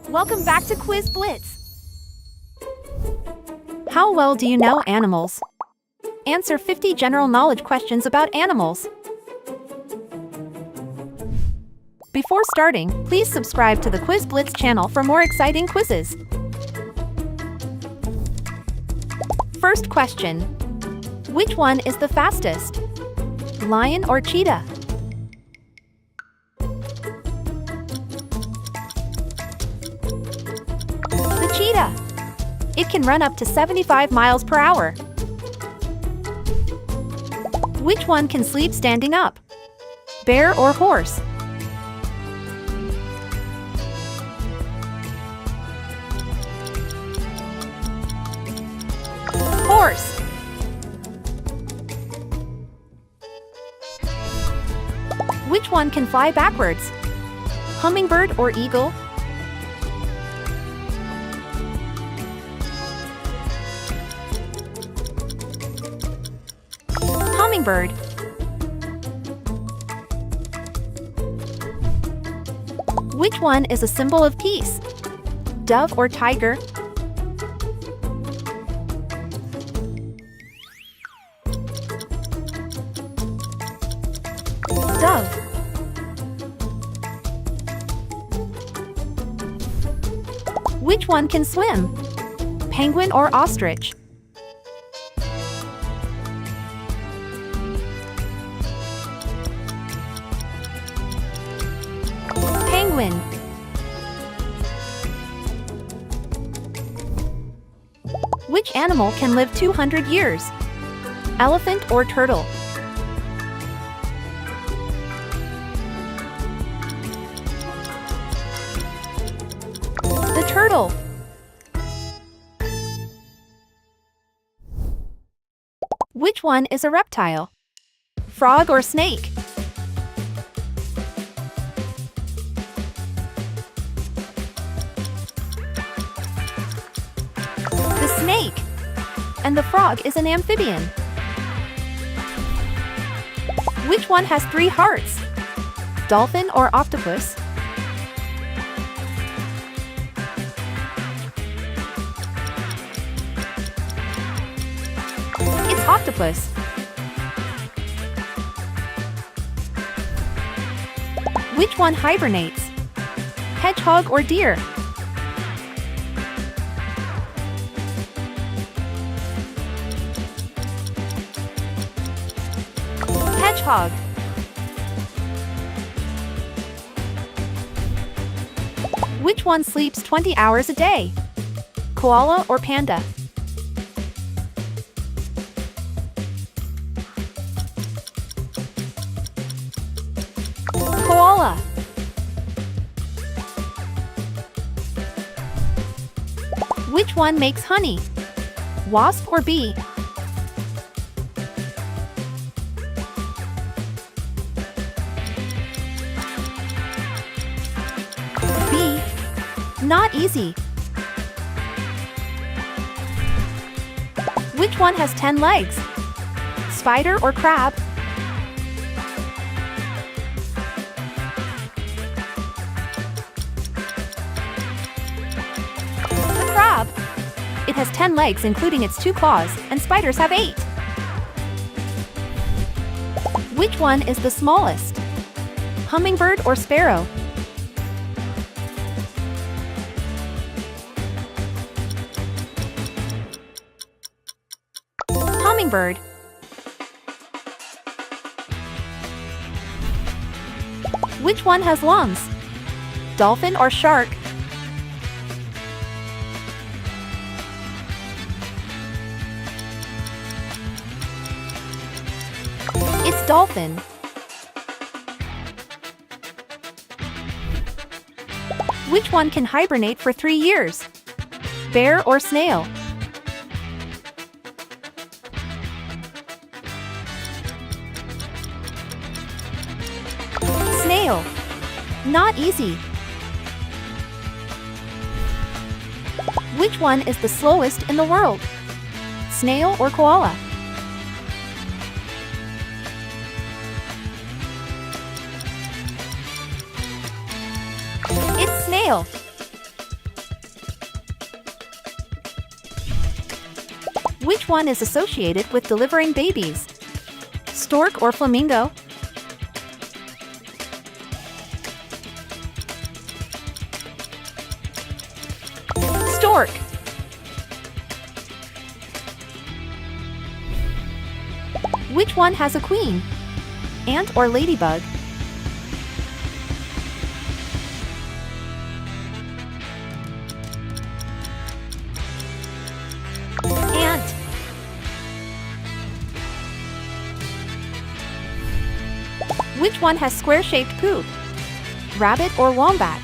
Welcome back to Quiz Blitz. How well do you know animals? Answer 50 general knowledge questions about animals. Before starting, please subscribe to the Quiz Blitz channel for more exciting quizzes. First question. Which one is the fastest? Lion or cheetah? The cheetah. It can run up to 75 miles per hour. Which one can sleep standing up? Bear or horse? Horse. Which one can fly backwards? Hummingbird or eagle? Hummingbird. Which one is a symbol of peace? Dove or tiger? Dove. Which one can swim? Penguin or ostrich? Penguin. Which animal can live 200 years? Elephant or turtle? The turtle. Which one is a reptile? Frog or snake? The snake. And the frog is an amphibian. Which one has 3 hearts? Dolphin or octopus? It's octopus. Which one hibernates? Hedgehog or deer? Hedgehog. Which one sleeps 20 hours a day? Koala or panda? Koala. Which one makes honey? Wasp or bee? Bee. Not easy. Which one has 10 legs? Spider or crab? The crab. It has 10 legs including its 2 claws, and spiders have 8. Which one is the smallest? Hummingbird or sparrow? Hummingbird. Which one has lungs? Dolphin or shark? It's dolphin. Which one can hibernate for 3 years? Bear or snail? Snail. Not easy. Which one is the slowest in the world? Snail or koala? It's snail. Which one is associated with delivering babies? Stork or flamingo? Stork. Which one has a queen? Ant or ladybug? Ant. Which one has square-shaped poop? Rabbit or wombat?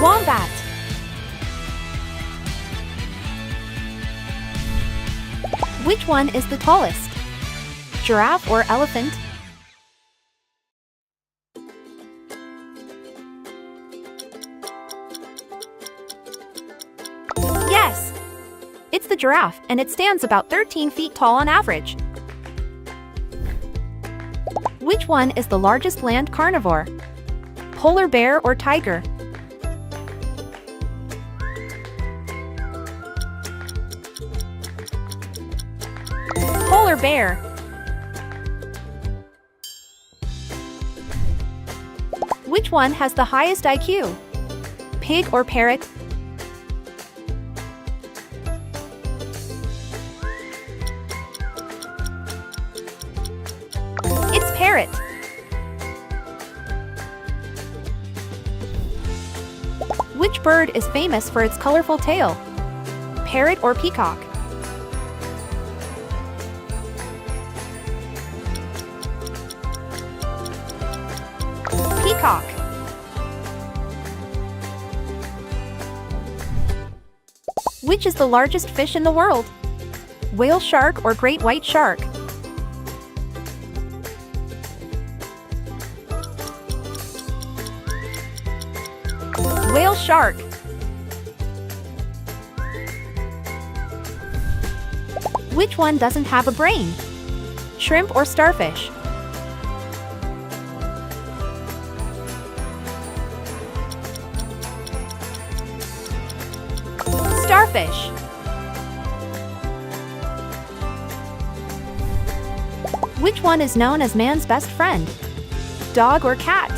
Wombat. Which one is the tallest? Giraffe or elephant? Yes! It's the giraffe, and it stands about 13 feet tall on average. Which one is the largest land carnivore? Polar bear or tiger? Polar bear. Which one has the highest IQ? Pig or parrot? It's parrot. Which bird is famous for its colorful tail? Parrot or peacock? Peacock. Which is the largest fish in the world? Whale shark or great white shark? Whale shark. Which one doesn't have a brain? Shrimp or starfish? Starfish. Which one is known as man's best friend? Dog or cat?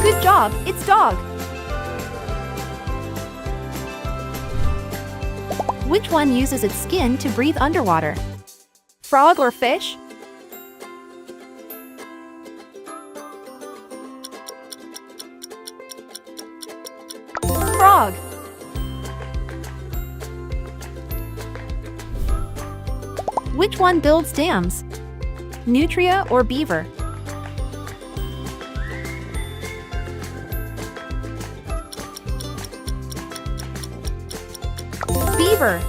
Good job, it's dog. Which one uses its skin to breathe underwater? Frog or fish? Frog. Which one builds dams? Nutria or beaver? Beaver.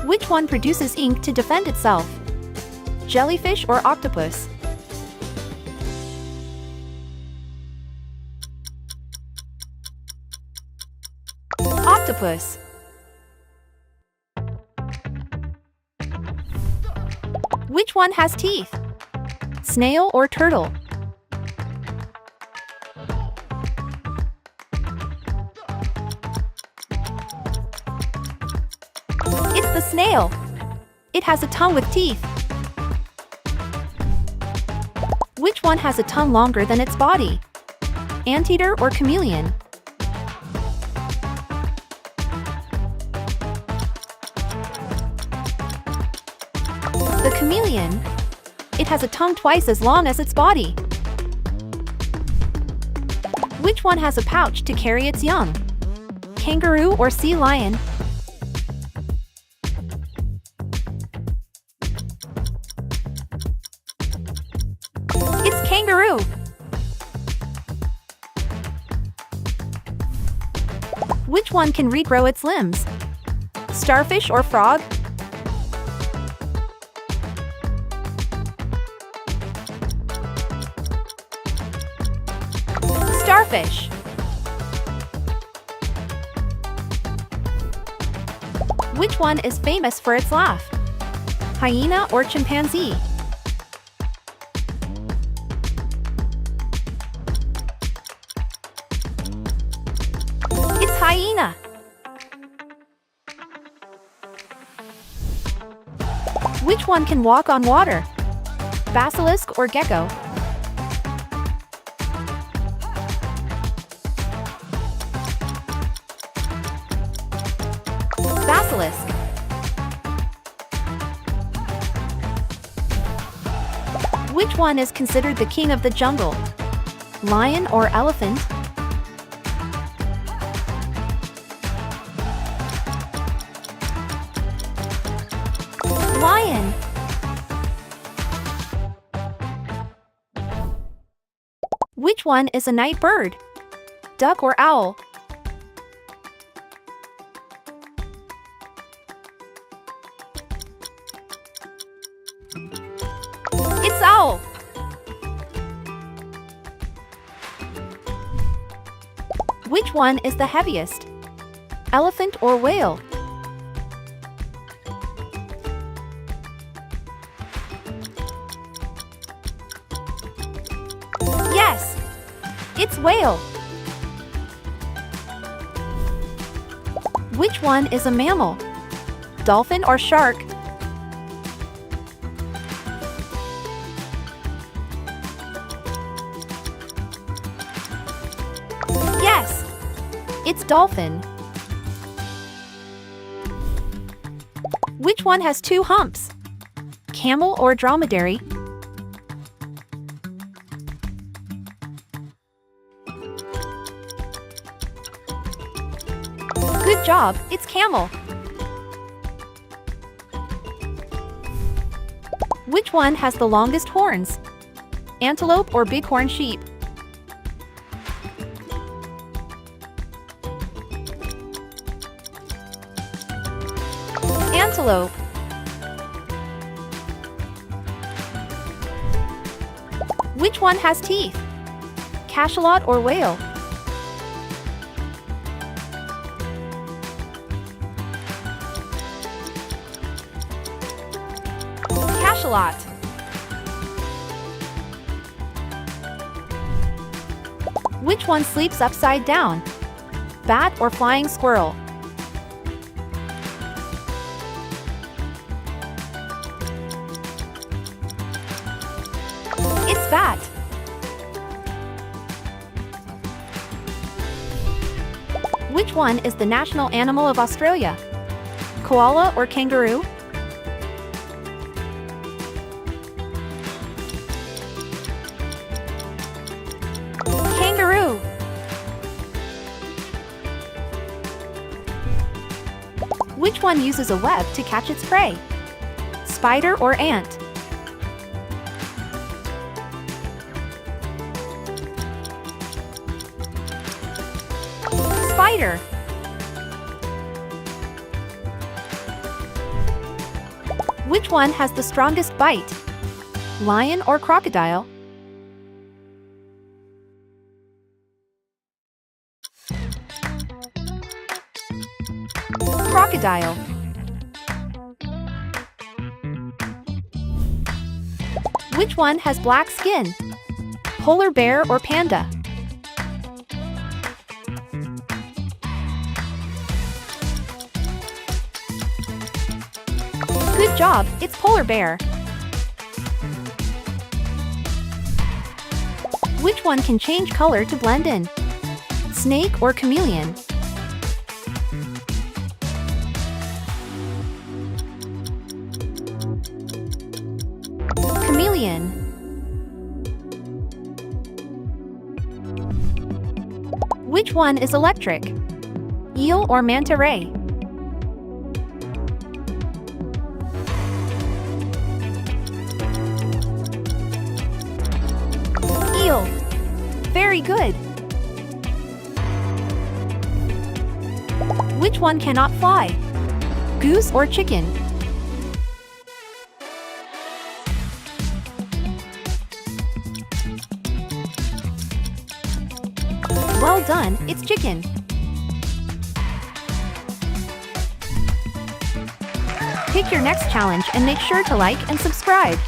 Which one produces ink to defend itself? Jellyfish or octopus? Octopus. Which one has teeth? Snail or turtle? It's the snail. It has a tongue with teeth. Which one has a tongue longer than its body? Anteater or chameleon? The chameleon. It has a tongue twice as long as its body. Which one has a pouch to carry its young? Kangaroo or sea lion? It's kangaroo. Which one can regrow its limbs? Starfish or frog? Starfish. Which one is famous for its laugh? Hyena or chimpanzee? It's hyena. Which one can walk on water? Basilisk or gecko? Basilisk. Which one is considered the king of the jungle? Lion or elephant? Lion. Which one is a night bird? Duck or owl? It's owl. Which one is the heaviest? Elephant or whale? Yes, it's whale. Which one is a mammal? Dolphin or shark? Yes, it's dolphin. Which one has two humps? Camel or dromedary? Good job, it's camel. Which one has the longest horns? Antelope or bighorn sheep? Antelope. Which one has teeth? Cachalot or whale? Cachalot. Which one sleeps upside down? Bat or flying squirrel? It's bat. Which one is the national animal of Australia? Koala or kangaroo? Kangaroo. Which one uses a web to catch its prey? Spider or ant? Spider. Which one has the strongest bite? Lion or crocodile? Crocodile. Which one has black skin? Polar bear or panda? Good job, it's polar bear. Which one can change color to blend in? Snake or chameleon? Chameleon. Which one is electric? Eel or manta ray? Eel. Very good. Which one cannot fly? Goose or chicken? Well done, it's chicken. Pick your next challenge and make sure to like and subscribe.